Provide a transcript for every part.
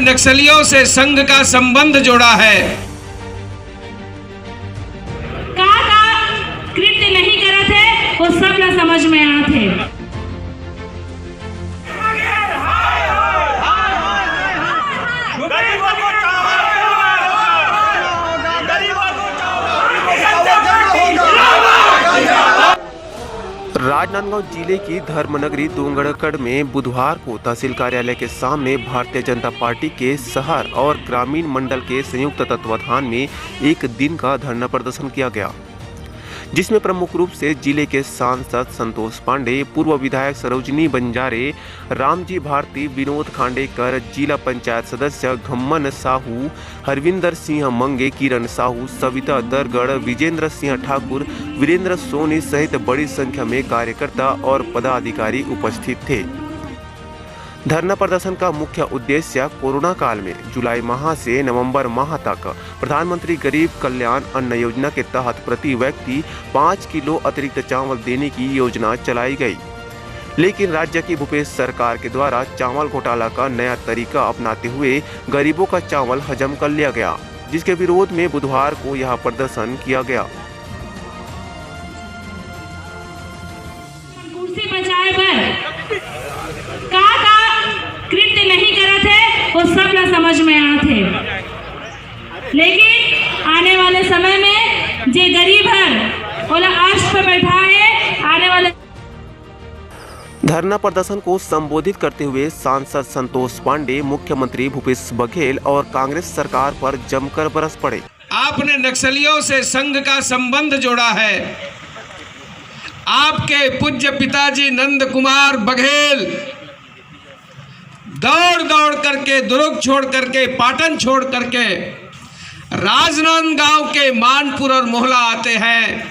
नक्सलियों से संघ का संबंध जोड़ा है। का कृत्य नहीं करत है वो सब ला समझ में आते। राजनांदगांव जिले की धर्मनगरी डोंगरगढ़ में बुधवार को तहसील कार्यालय के सामने भारतीय जनता पार्टी के शहर और ग्रामीण मंडल के संयुक्त तत्वाधान में एक दिन का धरना प्रदर्शन किया गया, जिसमें प्रमुख रूप से जिले के सांसद संतोष पांडे, पूर्व विधायक सरोजनी बंजारे, रामजी भारती, विनोद खांडेकर, जिला पंचायत सदस्य घम्मन साहू, हरविंदर सिंह मंगे, किरण साहू, सविता दरगढ़, विजेंद्र सिंह ठाकुर, वीरेंद्र सोनी सहित बड़ी संख्या में कार्यकर्ता और पदाधिकारी उपस्थित थे। धरना प्रदर्शन का मुख्य उद्देश्य कोरोना काल में जुलाई माह से नवंबर माह तक प्रधानमंत्री गरीब कल्याण अन्न योजना के तहत प्रति व्यक्ति 5 किलो अतिरिक्त चावल देने की योजना चलाई गई, लेकिन राज्य की भूपेश सरकार के द्वारा चावल घोटाला का नया तरीका अपनाते हुए गरीबों का चावल हजम कर लिया गया, जिसके विरोध में बुधवार को यह प्रदर्शन किया गया। कृत्य नहीं करत है वो सब ला समझ में आते, लेकिन आने वाले समय में जे गरीब है वो आश पे बैठा है। आने वाले धरना प्रदर्शन को संबोधित करते हुए सांसद संतोष पांडे मुख्यमंत्री भूपेश बघेल और कांग्रेस सरकार पर जमकर बरस पड़े। आपने नक्सलियों से संघ का संबंध जोड़ा है। आपके पूज्य पिताजी नंद कुमार बघेल दौड़ दौड़ करके, दुर्ग छोड़ करके, पाटन छोड़ करके राजनांदगांव के मानपुर और मोहला आते हैं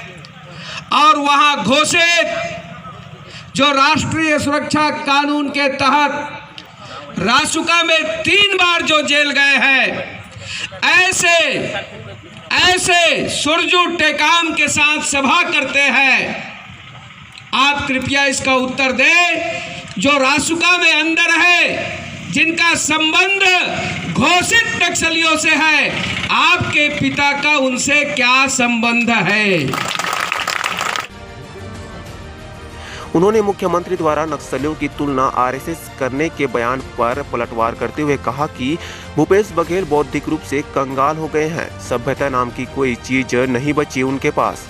और वहां घोषित जो राष्ट्रीय सुरक्षा कानून के तहत रासुका में 3 बार जो जेल गए हैं, ऐसे सुरजू टेकाम के साथ सभा करते हैं। आप कृपया इसका उत्तर दें। जो रासुका में अंदर है, जिनका संबंध घोषित नक्सलियों से है, आपके पिता का उनसे क्या संबंध है? उन्होंने मुख्यमंत्री द्वारा नक्सलियों की तुलना आरएसएस करने के बयान पर पलटवार करते हुए कहा कि भूपेश बघेल बौद्धिक रूप से कंगाल हो गए हैं। सभ्यता नाम की कोई चीज नहीं बची उनके पास।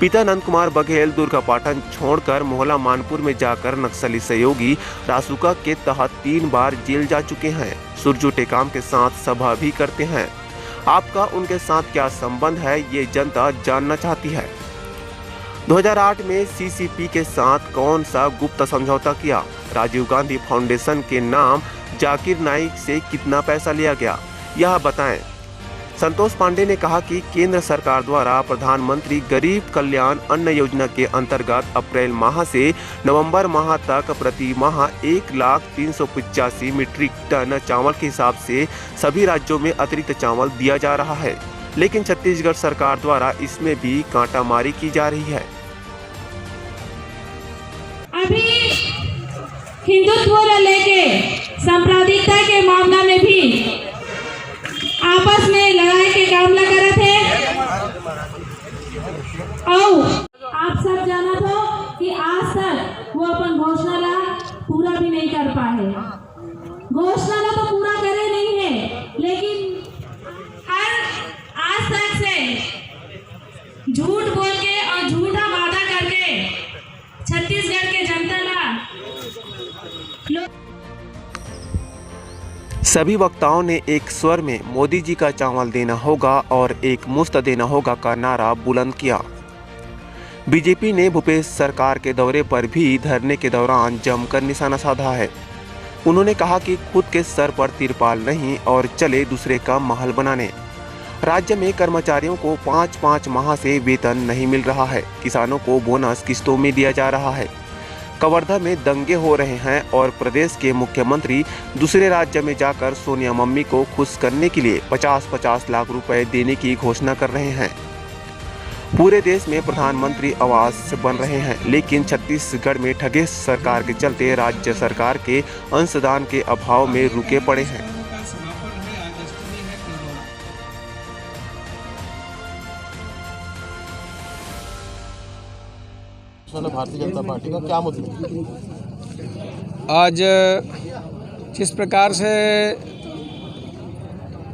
पिता नंद कुमार बघेल दुर्गापाटन छोड़कर मोहला मानपुर में जाकर नक्सली सहयोगी रासुका के तहत 3 बार जेल जा चुके हैं। सुरजू टेकाम के साथ सभा भी करते हैं। आपका उनके साथ क्या संबंध है, ये जनता जानना चाहती है। 2008 में सीसीपी के साथ कौन सा गुप्त समझौता किया? राजीव गांधी फाउंडेशन के नाम जाकिर नाइक से कितना पैसा लिया गया, यह बताएं। संतोष पांडे ने कहा कि केंद्र सरकार द्वारा प्रधानमंत्री गरीब कल्याण अन्न योजना के अंतर्गत अप्रैल माह से नवंबर माह तक प्रति माह 1,385 मीट्रिक टन चावल के हिसाब से सभी राज्यों में अतिरिक्त चावल दिया जा रहा है, लेकिन छत्तीसगढ़ सरकार द्वारा इसमें भी कांटामारी की जा रही है। अभी हिंदुत्व को लेके सांप्रदायिकता के मामला में भी आपस में लड़ाई के काम लगा रहे थे। और आप सब जाना तो कि आज तक वो अपन घोषणा ला पूरा भी नहीं कर पाए। घोषणा ला तो पूरा करे नहीं है, लेकिन आज तक से झूठ बोल के और झूठा वादा करके छत्तीसगढ़ के जनता ला सभी वक्ताओं ने एक स्वर में मोदी जी का चावल देना होगा और एक मुफ्त देना होगा का नारा बुलंद किया। बीजेपी ने भूपेश सरकार के दौरे पर भी धरने के दौरान जमकर निशाना साधा है। उन्होंने कहा कि खुद के सर पर तिरपाल नहीं और चले दूसरे का महल बनाने। राज्य में कर्मचारियों को 5-5 माह से वेतन नहीं मिल रहा है। किसानों को बोनस किस्तों में दिया जा रहा है। कवर्धा में दंगे हो रहे हैं और प्रदेश के मुख्यमंत्री दूसरे राज्य में जाकर सोनिया मम्मी को खुश करने के लिए 50-50 लाख रुपए देने की घोषणा कर रहे हैं। पूरे देश में प्रधानमंत्री आवास बन रहे हैं, लेकिन छत्तीसगढ़ में ठगे सरकार के चलते राज्य सरकार के अंशदान के अभाव में रुके पड़े हैं। भारतीय जनता पार्टी का, क्या मुद्दे? आज जिस प्रकार से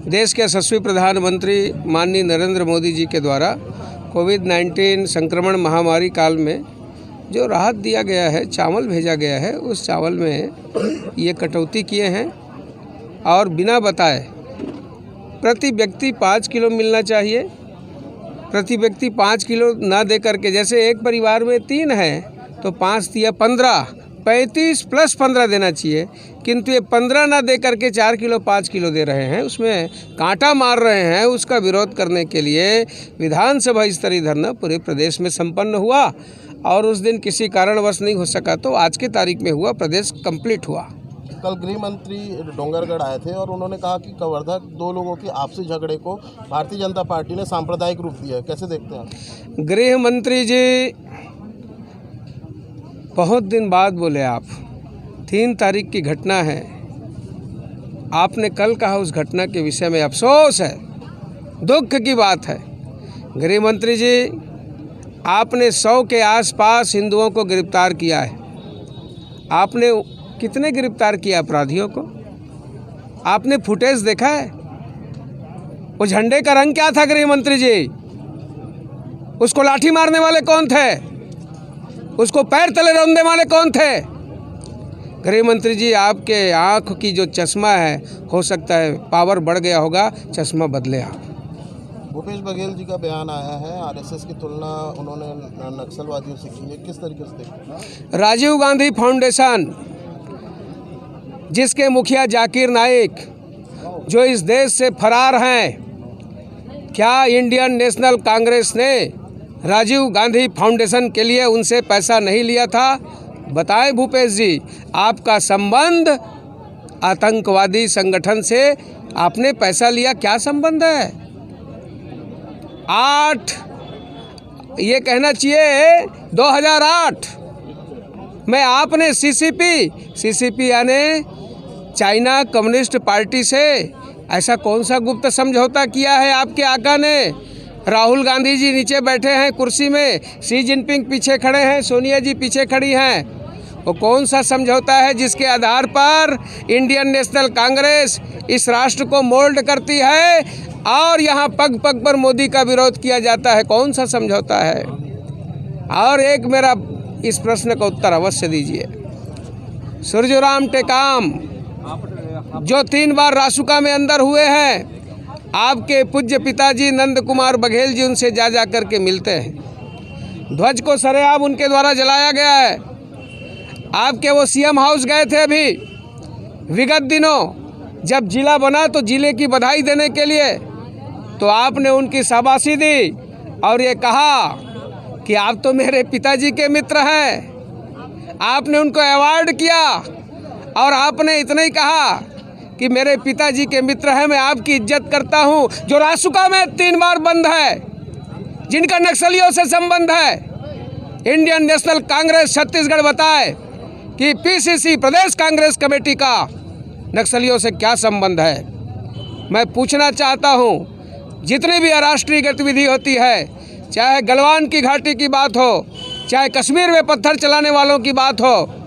देश के यशस्वी प्रधानमंत्री माननीय नरेंद्र मोदी जी के द्वारा कोविड-19 संक्रमण महामारी काल में जो राहत दिया गया है, चावल भेजा गया है, उस चावल में ये कटौती किए हैं और बिना बताए प्रति व्यक्ति 5 किलो मिलना चाहिए। प्रति व्यक्ति 5 किलो ना दे करके, जैसे एक परिवार में 3 हैं तो 5 दिया 15, 35 प्लस 15 देना चाहिए, किंतु ये 15 ना दे करके 4 किलो 5 किलो दे रहे हैं, उसमें कांटा मार रहे हैं। उसका विरोध करने के लिए विधानसभा स्तरीय धरना पूरे प्रदेश में संपन्न हुआ और उस दिन किसी कारणवश नहीं हो सका तो आज की तारीख में हुआ, प्रदेश कंप्लीट हुआ। कल गृह मंत्री डोंगरगढ़ आए थे और उन्होंने कहा कि कवर्धा 2 लोगों की आपसी झगड़े को भारतीय जनता पार्टी ने सांप्रदायिक रूप दिया है, कैसे देखते हैं आप? गृह मंत्री जी बहुत दिन बाद बोले, आप 3 तारीख की घटना है, आपने कल कहा उस घटना के विषय में अफसोस है, दुख की बात है। गृह मंत्री जी, आपने 100 के आसपास हिंदुओं को गिरफ्तार किया है। आपने कितने गिरफ्तार किया अपराधियों को? आपने फुटेज देखा है? वो झंडे का रंग क्या था गृह मंत्री जी? उसको लाठी मारने वाले कौन थे? उसको पैर तले रौंदने वाले कौन थे? गृह मंत्री जी, आपके आँख की जो चश्मा है, हो सकता है पावर बढ़ गया होगा, चश्मा बदले आप। भूपेश बघेल जी का बयान आया है, आरएसएस की तुलना उन्होंने नक्सलवादियों से की है, किस तरीके से देखते? राजीव गांधी फाउंडेशन, जिसके मुखिया जाकिर नाइक जो इस देश से फरार हैं, क्या इंडियन नेशनल कांग्रेस ने राजीव गांधी फाउंडेशन के लिए उनसे पैसा नहीं लिया था? बताएं भूपेश जी, आपका संबंध आतंकवादी संगठन से आपने पैसा लिया, क्या संबंध है? 8 ये कहना चाहिए 2008 में आपने सीसीपी यानी चाइना कम्युनिस्ट पार्टी से ऐसा कौन सा गुप्त समझौता किया है आपके आका ने? राहुल गांधी जी नीचे बैठे हैं कुर्सी में, शी जिनपिंग पीछे खड़े हैं, सोनिया जी पीछे खड़ी हैं। वो कौन सा समझौता है जिसके आधार पर इंडियन नेशनल कांग्रेस इस राष्ट्र को मोल्ड करती है और यहाँ पग पग पर मोदी का विरोध किया जाता है? कौन सा समझौता है? और एक मेरा इस प्रश्न का उत्तर अवश्य दीजिए। सूर्यराम टेकाम जो 3 बार रासुका में अंदर हुए हैं, आपके पूज्य पिताजी नंद कुमार बघेल जी उनसे जा कर के मिलते हैं। ध्वज को सरेआम उनके द्वारा जलाया गया है। आपके वो सीएम हाउस गए थे अभी विगत दिनों, जब जिला बना तो जिले की बधाई देने के लिए, तो आपने उनकी शाबाशी दी और ये कहा कि आप तो मेरे पिताजी के मित्र हैं। आपने उनको अवार्ड किया और आपने इतना ही कहा कि मेरे पिताजी के मित्र हैं, मैं आपकी इज्जत करता हूं। जो रासुका में 3 बार बंद है, जिनका नक्सलियों से संबंध है, इंडियन नेशनल कांग्रेस छत्तीसगढ़ बताए कि पीसीसी प्रदेश कांग्रेस कमेटी का नक्सलियों से क्या संबंध है? मैं पूछना चाहता हूं, जितनी भी अराष्ट्रीय गतिविधि होती है, चाहे गलवान की घाटी की बात हो, चाहे कश्मीर में पत्थर चलाने वालों की बात हो,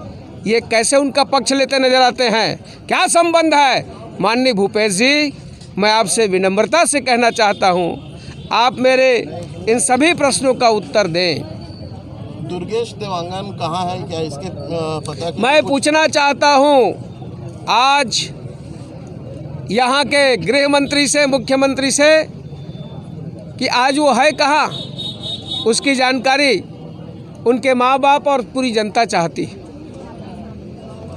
ये कैसे उनका पक्ष लेते नजर आते हैं? क्या संबंध है? माननीय भूपेश जी, मैं आपसे विनम्रता से कहना चाहता हूं, आप मेरे इन सभी प्रश्नों का उत्तर दें। दुर्गेश देवांगन कहाँ है, क्या इसके पता? मैं पूछना चाहता हूं, आज यहाँ के गृह मंत्री से, मुख्यमंत्री से, कि आज वो है कहाँ, उसकी जानकारी उनके माँ बाप और पूरी जनता चाहती।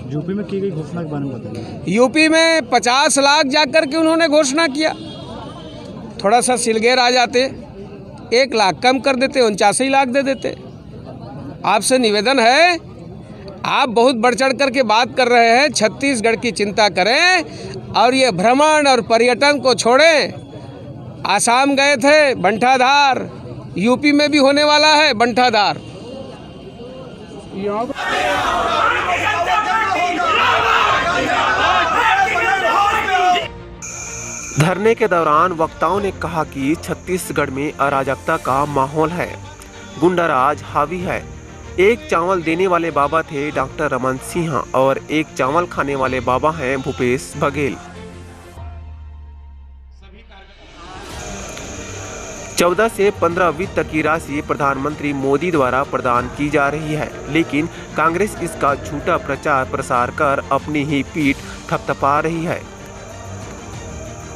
यूपी में की गई घोषणा के बारे में बताइए। यूपी में 50 लाख जाकर के उन्होंने घोषणा किया। थोड़ा सा सिलगेर आ जाते, 1 लाख कम कर देते, 49 लाख दे देते। आपसे निवेदन है, आप बहुत बढ़ चढ़ करके बात कर रहे हैं, छत्तीसगढ़ की चिंता करें और ये भ्रमण और पर्यटन को छोड़ें। आसाम गए थे, बंठाधार, यूपी में भी होने वाला है बंठाधार। धरने के दौरान वक्ताओं ने कहा कि छत्तीसगढ़ में अराजकता का माहौल है, गुंडाराज हावी है, एक चावल देने वाले बाबा थे डॉक्टर रमन सिंह और एक चावल खाने वाले बाबा हैं भूपेश बघेल। 14 से 15 वित्त तक की राशि प्रधानमंत्री मोदी द्वारा प्रदान की जा रही है, लेकिन कांग्रेस इसका झूठा प्रचार प्रसार कर अपनी ही पीठ थपथपा रही है।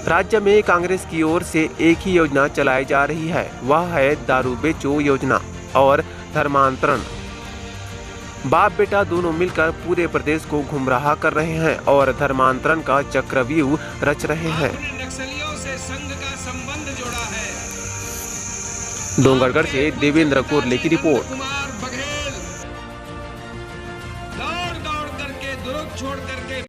राज्य में कांग्रेस की ओर से एक ही योजना चलाई जा रही है, वह है दारू बेचो योजना और धर्मांतरण। बाप बेटा दोनों मिलकर पूरे प्रदेश को गुमराह कर रहे हैं और धर्मांतरण का चक्रव्यूह रच रहे हैं। आपने नक्सलियों से संघ का संबंध जोड़ा है। डोंगरगढ़ से देवेंद्र कोरले की रिपोर्ट। कुमार बघेल दौड़ दौड़ करके दुर्ग छोड़ करके